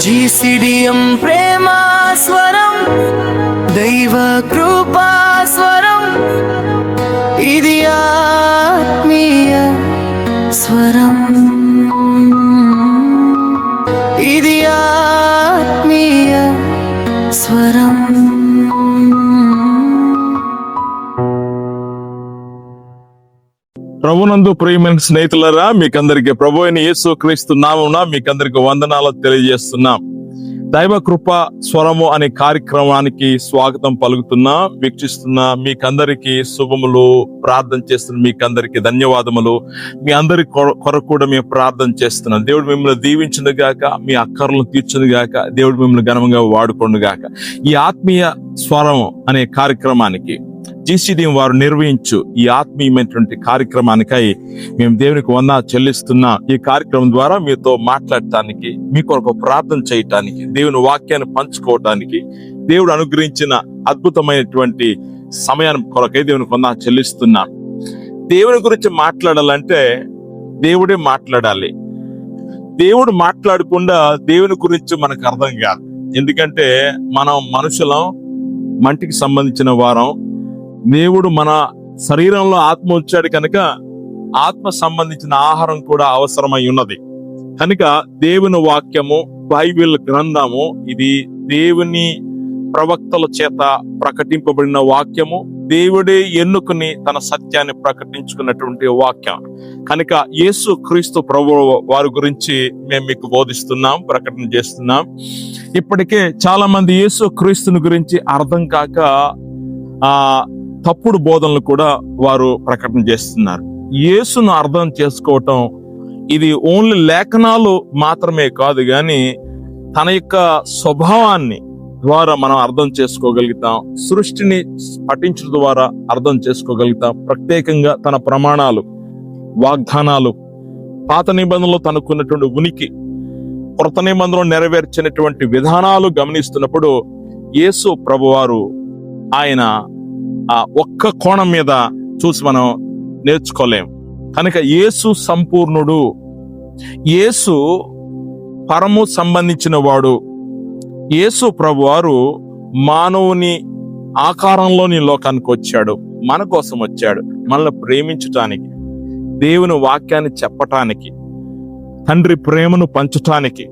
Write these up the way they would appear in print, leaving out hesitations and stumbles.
జీసిడియం ప్రేమ స్వరం, దైవ కృపా స్వరం, ఇది ఆత్మీయ స్వరం, ఇది ఆత్మీయ స్వరం. ప్రభునందు ప్రియమైన స్నేహితులారా, మీకందరికి ప్రభు అయిన యేసుక్రీస్తు నామమున మీకందరికి వందనాలు తెలియజేస్తున్నాం. దైవ కృప స్వరము అనే కార్యక్రమానికి స్వాగతం పలుకుతున్నా, వీక్షిస్తున్నా మీకందరికి శుభములు, ప్రార్థన చేస్తున్న మీకందరికి ధన్యవాదములు. మీ అందరి కొరకు కూడా మేము ప్రార్థన చేస్తున్నాం. దేవుడు మిమ్మల్ని దీవించును గాక, మీ అక్కర్లను తీర్చును గాక, దేవుడు మిమ్మల్ని ఘనంగా వాడుకొను గాక. ఈ ఆత్మీయ స్వరం అనే కార్యక్రమానికి జీసీడీఎం వారు నిర్వహించు ఈ ఆత్మీయమైనటువంటి కార్యక్రమానికై మేము దేవునికి వందనాలు చెల్లిస్తున్నాం. ఈ కార్యక్రమం ద్వారా మీతో మాట్లాడటానికి, మీ కొరకు ప్రార్థన చేయటానికి, దేవుని వాక్యాన్ని పంచుకోవటానికి దేవుడు అనుగ్రహించిన అద్భుతమైనటువంటి సమయాన్ని కొరకై దేవునికి వందనాలు చెల్లిస్తున్నాం. దేవుని గురించి మాట్లాడాలంటే దేవుడే మాట్లాడాలి. దేవుడు మాట్లాడకుండా దేవుని గురించి మనకు అర్థం కాదు. ఎందుకంటే మనం మనుషులం, మంటికి సంబంధించిన వారం. దేవుడు మన శరీరంలో ఆత్మ వచ్చాడు కనుక ఆత్మ సంబంధించిన ఆహారం కూడా అవసరమై ఉన్నది. కనుక దేవుని వాక్యము, బైబిల్ గ్రంథము, ఇది దేవుని ప్రవక్తల చేత ప్రకటింపబడిన వాక్యము. దేవుడే ఎన్నుకుని తన సత్యాన్ని ప్రకటించుకున్నటువంటి వాక్యం కనుక యేసు క్రీస్తు ప్రభు వారి గురించి మేము మీకు బోధిస్తున్నాం, ప్రకటన చేస్తున్నాం. ఇప్పటికే చాలా మంది యేసు క్రీస్తుని గురించి అర్థం కాక తప్పుడు బోధనలు కూడా వారు ప్రకటన చేస్తున్నారు. యేసును అర్థం చేసుకోవటం ఇది ఓన్లీ లేఖనాలు మాత్రమే కాదు, కానీ తన యొక్క స్వభావాన్ని ద్వారా మనం అర్థం చేసుకోగలుగుతాం. సృష్టిని పఠించడం ద్వారా అర్థం చేసుకోగలుగుతాం. ప్రత్యేకంగా తన ప్రమాణాలు, వాగ్దానాలు, పాత నిబంధనలో తనకున్నటువంటి ఉనికి, కొత్త నిబంధనలో నెరవేర్చినటువంటి విధానాలు గమనిస్తున్నప్పుడు యేసు ప్రభువారు ఆయన ఒక్క కోణం మీద చూసి మనం నేర్చుకోలేం. కనుక యేసు సంపూర్ణుడు, యేసు పరము సంబంధించిన వాడు. యేసు ప్రభువారు మానవుని ఆకారంలోని లోకానికి వచ్చాడు, మన కోసం వచ్చాడు, మనల్ని ప్రేమించటానికి, దేవుని వాక్యాన్ని చెప్పటానికి, తండ్రి ప్రేమను పంచటానికి.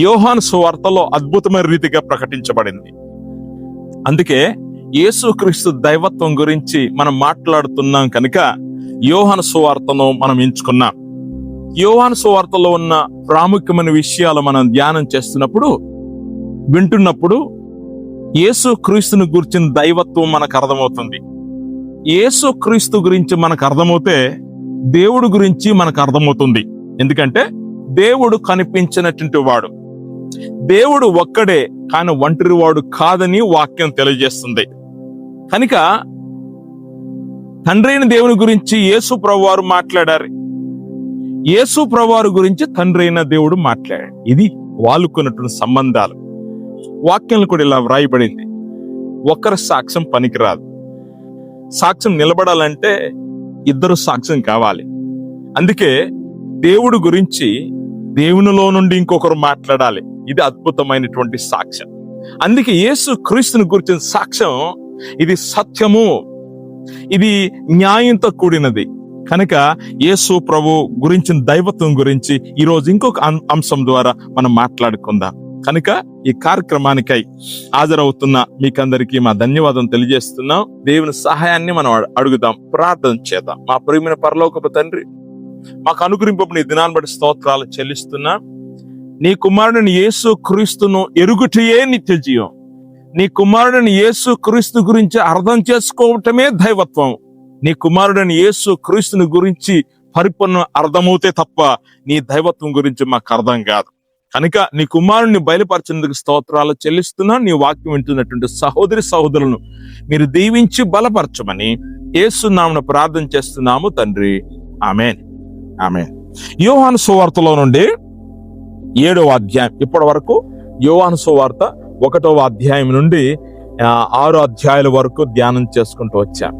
యోహాను సువార్తలో అద్భుతమైన రీతిగా ప్రకటించబడింది. అందుకే యేసుక్రీస్తు దైవత్వం గురించి మనం మాట్లాడుతున్నాం కనుక యోహాను సువార్తను మనం ఎంచుకున్నాం. యోహాను సువార్తలో ఉన్న ప్రాముఖ్యమైన విషయాలు మనం ధ్యానం చేస్తున్నప్పుడు, వింటున్నప్పుడు యేసుక్రీస్తుని గురించిన దైవత్వం మనకు అర్థమవుతుంది. యేసుక్రీస్తు గురించి మనకు అర్థమవుతే దేవుడు గురించి మనకు అర్థమవుతుంది. ఎందుకంటే దేవుడు కనిపించినటువంటి వాడు, దేవుడు ఒక్కడే కానీ ఒంటరి వాడు కాదని వాక్యం తెలియజేస్తుంది. కనుక తండ్రి అయిన దేవుని గురించి యేసు ప్రభువారు మాట్లాడారు, యేసు ప్రభువారు గురించి తండ్రి అయిన దేవుడు మాట్లాడారు. ఇది వాళ్ళకున్నటువంటి సంబంధాలు. వాక్యంలో కూడా ఇలా వ్రాయబడింది, ఒకరి సాక్ష్యం పనికిరాదు. సాక్ష్యం నిలబడాలంటే ఇద్దరు సాక్ష్యం కావాలి. అందుకే దేవుడు గురించి దేవునిలో నుండి ఇంకొకరు మాట్లాడాలి. ఇది అద్భుతమైనటువంటి సాక్ష్యం. అందుకే యేసు క్రీస్తుని గురించిన సాక్ష్యం ఇది సత్యము, ఇది న్యాయంతో కూడినది. కనుక యేసు ప్రభు గురించిన దైవత్వం గురించి ఈరోజు ఇంకొక అంశం ద్వారా మనం మాట్లాడుకుందాం. కనుక ఈ కార్యక్రమానికై హాజరవుతున్న మీకందరికీ మా ధన్యవాదం తెలియజేస్తున్నాం. దేవుని సహాయాన్ని మనం అడుగుదాం, ప్రార్థన చేద్దాం. మా ప్రియమైన పరలోకపు తండ్రి, మాకు అనుగ్రహింపబడిన దినాన్ని బట్టి స్తోత్రాలు చెల్లిస్తున్నా. నీ కుమారుడిని యేసు క్రీస్తును ఎరుగుటయే నిత్య జీవం. నీ కుమారుడిని యేసు క్రీస్తు గురించి అర్థం చేసుకోవటమే దైవత్వం. నీ కుమారుడిని యేసు క్రీస్తుని గురించి పరిపూర్ణ అర్థమవుతే తప్ప నీ దైవత్వం గురించి మాకు అర్థం కాదు. కనుక నీ కుమారుడిని బయలుపరిచినందుకు స్తోత్రాలు చెల్లిస్తున్నా. నీ వాక్యం వింటున్నటువంటి సహోదరి సహోదరులను మీరు దీవించి బలపరచమని యేసు నామమున ప్రార్థన చేస్తున్నాము తండ్రి, ఆమేన్, ఆమేన్. యోహాను సువార్తలో నుండి 7వ అధ్యాయం, ఇప్పటి వరకు యోహాను సువార్త 1వ అధ్యాయం నుండి 6 అధ్యాయాల వరకు ధ్యానం చేసుకుంటూ వచ్చాం.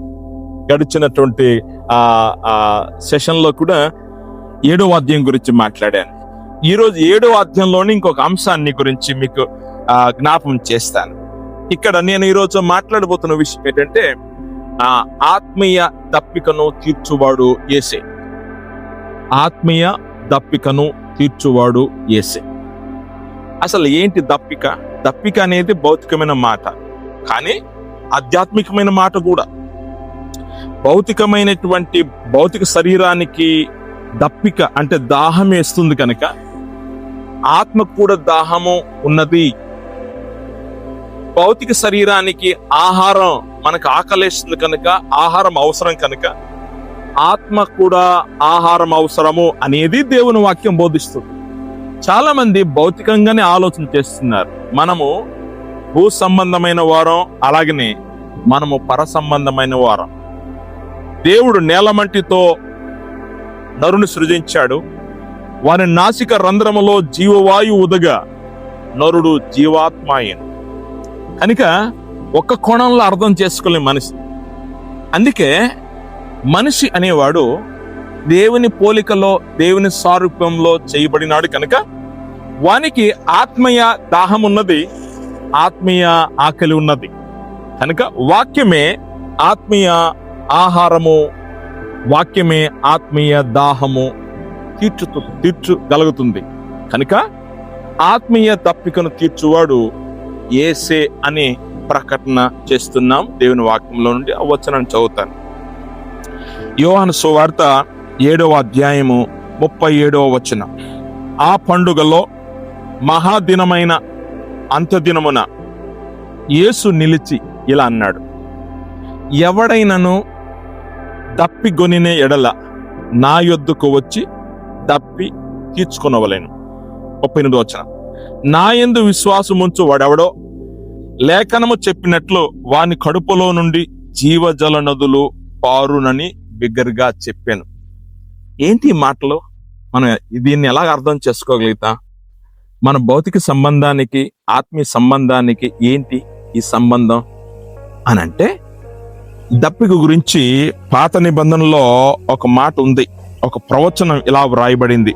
గడిచినటువంటి సెషన్ లో కూడా 7వ అధ్యాయం గురించి మాట్లాడాను. ఈరోజు 7వ అధ్యాయంలోని ఇంకొక అంశాన్ని గురించి మీకు జ్ఞాపకం చేస్తాను. ఇక్కడ నేను ఈరోజు మాట్లాడబోతున్న విషయం ఏంటంటే ఆత్మీయ దప్పికను తీర్చువాడు యేసే. ఆత్మీయ దప్పికను తీర్చువాడు యేసే. అసలు ఏంటి దప్పిక? దప్పిక అనేది భౌతికమైన మాట, కానీ ఆధ్యాత్మికమైన మాట కూడా. భౌతిక శరీరానికి దప్పిక అంటే దాహం వేస్తుంది కనుక ఆత్మకు కూడా దాహము ఉన్నది. భౌతిక శరీరానికి ఆహారం మనకు ఆకలేస్తుంది కనుక, ఆహారం అవసరం కనుక ఆత్మ కూడా ఆహారం అవసరము అనేది దేవుని వాక్యం బోధిస్తుంది. చాలా మంది భౌతికంగానే ఆలోచన చేస్తున్నారు. మనము భూ సంబంధమైన వారం, అలాగనే మనము పర సంబంధమైన వారం. దేవుడు నేలమంటితో నరుని సృజించాడు. వారి నాసిక రంధ్రములో జీవవాయు ఉదగా నరుడు జీవాత్మాయను. కనుక ఒక్క కోణంలో అర్థం చేసుకోలేం మనిషి. అందుకే మనిషి అనేవాడు దేవుని పోలికలో, దేవుని సారూప్యంలో చేయబడినాడు కనుక వానికి ఆత్మీయ దాహం ఉన్నది, ఆత్మీయ ఆకలి ఉన్నది. కనుక వాక్యమే ఆత్మీయ ఆహారము, వాక్యమే ఆత్మీయ దాహము తీర్చగలుగుతుంది. కనుక ఆత్మీయ దప్పికను తీర్చువాడు యేసే అని ప్రకటన చేస్తున్నాం దేవుని వాక్యంలో నుండి. ఆ వచనాన్ని చదువుతాను. యోహాను సువార్త 7వ అధ్యాయము 37వ వచనం. ఆ పండుగలో మహాదినమైన అంత్యదినమున యేసు నిలిచి ఇలా అన్నాడు, ఎవడైనను దప్పిగొనిన ఎడల నా యొద్దకు వచ్చి దప్పి తీర్చుకొనవలెను. 38వ వచనం. నా యందు విశ్వాసముంచు వాడెవడో లేఖనము చెప్పినట్లు వాని కడుపులో నుండి జీవజల నదులు పారునని బిగ్గరగా చెప్పాను. ఏంటి ఈ మాటలు? మనం దీన్ని ఎలా అర్థం చేసుకోగలుగుతాం? మన భౌతిక సంబంధానికి, ఆత్మీయ సంబంధానికి ఏంటి ఈ సంబంధం అని అంటే, దప్పిక గురించి పాత నిబంధనలో ఒక మాట ఉంది, ఒక ప్రవచనం ఇలా వ్రాయబడింది.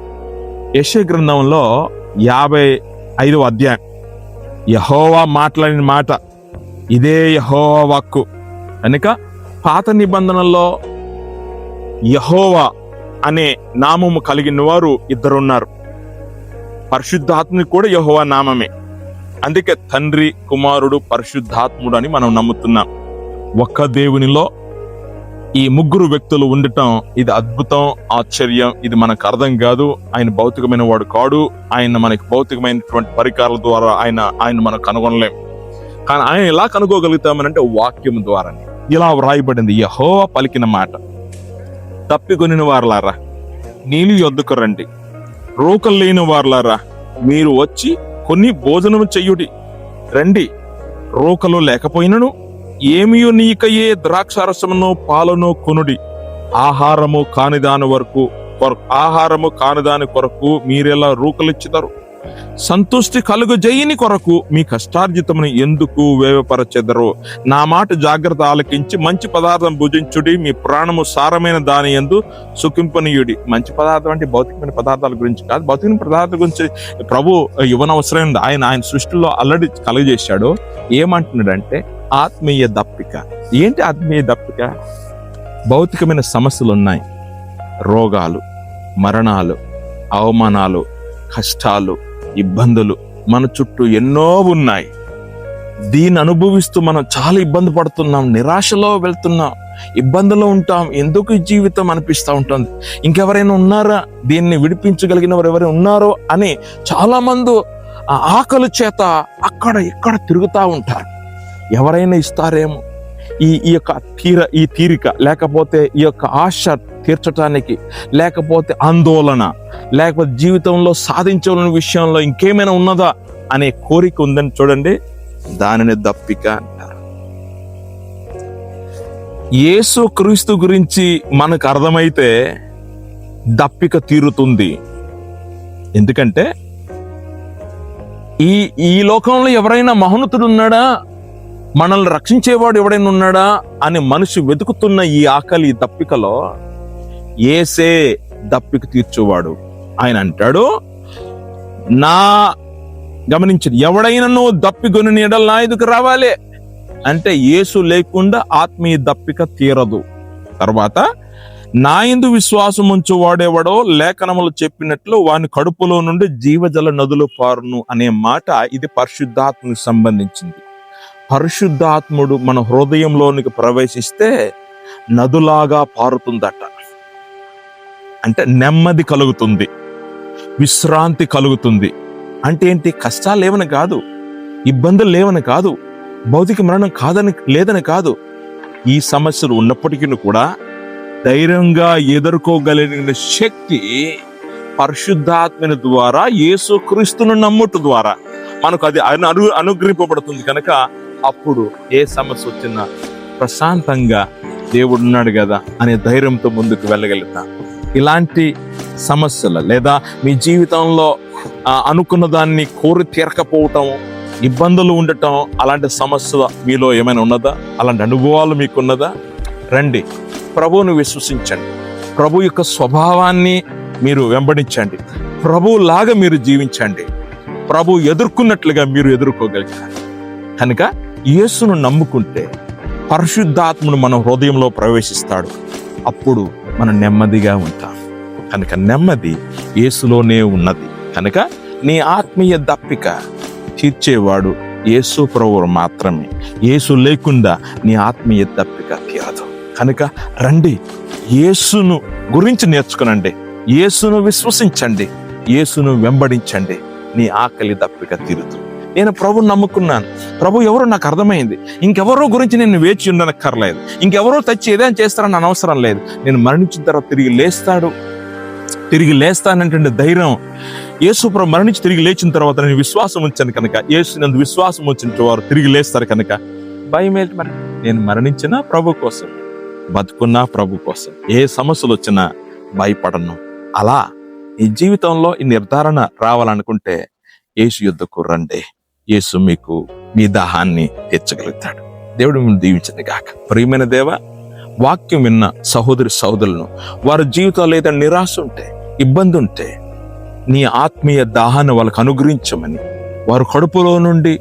యెషయా గ్రంథంలో 55వ అధ్యాయం. యెహోవా మాట్లాడిన మాట ఇదే, యెహోవా వాక్కు. కనుక పాత నిబంధనలో యెహోవా అనే నామము కలిగిన వారు ఇద్దరున్నారు. పరిశుద్ధాత్ముడు కూడా యెహోవా నామమే. అందుకే తండ్రి, కుమారుడు, పరిశుద్ధాత్ముడు అని మనం నమ్ముతున్నాం. ఒక్క దేవునిలో ఈ ముగ్గురు వ్యక్తులు ఉండటం ఇది అద్భుతం, ఆశ్చర్యం. ఇది మనకు అర్థం కాదు. ఆయన భౌతికమైన వాడు కాడు. ఆయన మనకి భౌతికమైనటువంటి పరికరాల ద్వారా ఆయన మనం కనుగొనలేం. కానీ ఆయన ఎలా కనుగోగలుగుతామనంటే వాక్యం ద్వారా. ఇలా వ్రాయబడింది, యెహోవా పలికిన మాట. తప్పికొనిన వారలారా నీళ్ళు యొద్దకు రండి, రోకలు లేని వారలారా మీరు వచ్చి కొన్ని భోజనము చెయ్యుడి. రండి, రోకలు లేకపోయినను ఏమియో నీకయే ద్రాక్షారసమును పాలను కొనుడి. ఆహారము కానిదాని కొరకు మీరెలా రూకలిచ్చితారు? సంతుష్టి కలుగజేయని కొరకు మీ కష్టార్జితమును ఎందుకు వేవపరచెదరు? నా మాట జాగ్రత్త ఆలకించి మంచి పదార్థం భుజించుడి. మీ ప్రాణము సారమైన దాని యందు సుఖింపనీయుడి. మంచి పదార్థం అంటే భౌతికమైన పదార్థాల గురించి కాదు. భౌతికమైన పదార్థాల గురించి ప్రభు ఇవ్వనవసరం. ఆయన సృష్టిలో ఆల్రెడీ కలుగజేశాడు. ఏమంటున్నాడంటే ఆత్మీయ దప్పిక. ఏంటి ఆత్మీయ దప్పిక? భౌతికమైన సమస్యలు ఉన్నాయి, రోగాలు, మరణాలు, అవమానాలు, కష్టాలు, ఇబ్బందులు మన చుట్టూ ఎన్నో ఉన్నాయి. దీన్ని అనుభవిస్తూ మనం చాలా ఇబ్బంది పడుతున్నాం, నిరాశలో వెళ్తున్నాం, ఇబ్బందులో ఉంటాం. ఎందుకు ఈ జీవితం అనిపిస్తూ ఉంటుంది. ఇంకెవరైనా ఉన్నారా దీన్ని విడిపించగలిగిన వారు ఎవరైనా ఉన్నారో అని చాలా మంది ఆకలి చేత అక్కడ ఇక్కడ తిరుగుతూ ఉంటారు. ఎవరైనా ఇస్తారేమో ఈ యొక్క తీరిక, లేకపోతే ఈ యొక్క ఆశ తీర్చడానికి, లేకపోతే ఆందోళన, లేకపోతే జీవితంలో సాధించాలనే విషయంలో ఇంకేమైనా ఉన్నదా అనే కోరిక ఉందని చూడండి, దానిని దప్పిక అంటారు. యేసు క్రీస్తు గురించి మనకు అర్థమైతే దప్పిక తీరుతుంది. ఎందుకంటే ఈ లోకంలో ఎవరైనా మహోన్నతుడు ఉన్నాడా, మనల్ని రక్షించేవాడు ఎవడైనా ఉన్నాడా అని మనిషి వెతుకుతున్న ఈ ఆకలి దప్పికలో యేసే దప్పిక తీర్చేవాడు. ఆయన అంటాడు, గమనించండి, ఎవడైనా దప్పిగొని ఎడల నా ఎదుకు రావాలి అంటే యేసు లేకుండా ఆత్మీయ దప్పిక తీరదు. తర్వాత నా యందు విశ్వాసం ఉంచు వాడేవాడో లేఖనములు చెప్పినట్లు వాని కడుపులో నుండి జీవజల నదులు పారును అనే మాట, ఇది పరిశుద్ధాత్మకు సంబంధించింది. పరిశుద్ధాత్ముడు మన హృదయంలోనికి ప్రవేశిస్తే నదులాగా పారుతుందట. అంటే నెమ్మది కలుగుతుంది, విశ్రాంతి కలుగుతుంది. అంటే ఏంటి? కష్టాలు లేవని కాదు, ఇబ్బందులు లేవని కాదు, భౌతిక మరణం లేదని కాదు. ఈ సమస్యలు ఉన్నప్పటికీ కూడా ధైర్యంగా ఎదుర్కోగలిగిన శక్తి పరిశుద్ధాత్మని ద్వారా, యేసుక్రీస్తును నమ్ముట ద్వారా మనకు అది అనుగ్రహింపబడుతుంది. కనుక అప్పుడు ఏ సమస్య వచ్చినా ప్రశాంతంగా దేవుడు ఉన్నాడు కదా అనే ధైర్యంతో ముందుకు వెళ్ళగలుగుతాం. ఇలాంటి సమస్యలు లేదా మీ జీవితంలో అనుకున్న దాన్ని కోరి తీరకపోవటం, ఇబ్బందులు ఉండటం, అలాంటి సమస్య మీలో ఏమైనా ఉన్నదా? అలాంటి అనుభవాలు మీకున్నదా? రండి, ప్రభువును విశ్వసించండి, ప్రభు యొక్క స్వభావాన్ని మీరు వెంబడించండి, ప్రభువులాగా మీరు జీవించండి, ప్రభు ఎదుర్కొన్నట్లుగా మీరు ఎదుర్కోగలిగారు. కనుక యేసును నమ్ముకుంటే పరిశుద్ధాత్ముడు మన హృదయంలో ప్రవేశిస్తాడు. అప్పుడు మనం నెమ్మదిగా ఉంటాం. కనుక నెమ్మది యేసులోనే ఉన్నది. కనుక నీ ఆత్మీయ దప్పిక తీర్చేవాడు యేసు ప్రభువు మాత్రమే. యేసు లేకుండా నీ ఆత్మీయ దప్పిక తీరదు. కనుక రండి, యేసును గురించి నేర్చుకునండి, యేసును విశ్వసించండి, యేసును వెంబడించండి, నీ ఆకలి దప్పిక తీరుతుంది. నేను ప్రభుని నమ్ముకున్నాను, ప్రభు ఎవరో నాకు అర్థమైంది, ఇంకెవరో గురించి నేను వేచి ఉండనక్కర్లేదు, ఇంకెవరో తెచ్చి ఏదైనా చేస్తారని అనవసరం లేదు. నేను మరణించిన తర్వాత తిరిగి లేస్తానంటే ధైర్యం యేసు ప్రభు మరణించి తిరిగి లేచిన తర్వాత నేను విశ్వాసం ఉంచాను కనుక, యేసు నందు విశ్వాసం ఉంచిన వారు తిరిగి లేస్తారు కనుక భయం ఏంటి? మరి నేను మరణించినా ప్రభు కోసం, బతుకున్నా ప్రభు కోసం, ఏ సమస్యలు వచ్చినా భయపడను. అలా ఈ జీవితంలో ఈ నిర్ధారణ రావాలనుకుంటే యేసు యుద్ధకు రండి. యేసు మీకు మీ దాహాన్ని తీర్చగలుగుతాడు. దేవుడు మిమ్మల్ని దీవించను గాక. ప్రియమైన దేవ, వాక్యం విన్న సహోదరి సహోదరులను వారి జీవితాల్లో ఏదైనా నిరాశ ఉంటే, ఇబ్బంది ఉంటే, నీ ఆత్మీయ దాహాన్ని వాళ్ళకు అనుగ్రహించమని, వారి కడుపులో నుండి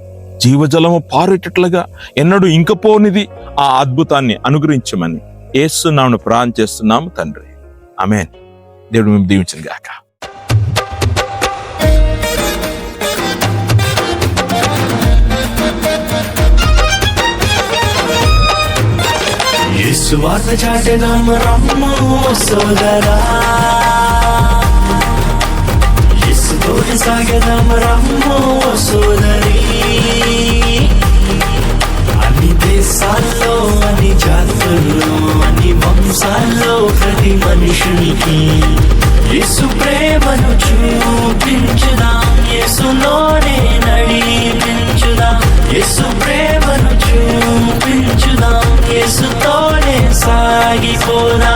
జీవజలము పారేటట్లుగా ఎన్నడూ ఇంకపోనిది ఆ అద్భుతాన్ని అనుగ్రహించమని యేసు నామమున ప్రార్థన చేస్తున్నాము తండ్రి. ఆమేన్. దేవుడు మిమ్మల్ని దీవించను గాక. సువార్త చాటెదాం రమ్ము సోదరా, యేసుతోటి సాగెదాం రమ్ము సోదరి. అన్ని దేశాల్లో, అన్ని జాతుల్లో, అన్ని వంశాల్లో ప్రతి మనుషునికి యేసు ప్రేమను చూపించుదాం, యేసులోనే నడిపించుదాం, యేసు ప్రేమను చూపించుదాం, యేసుతోనే సాగిపోదాం.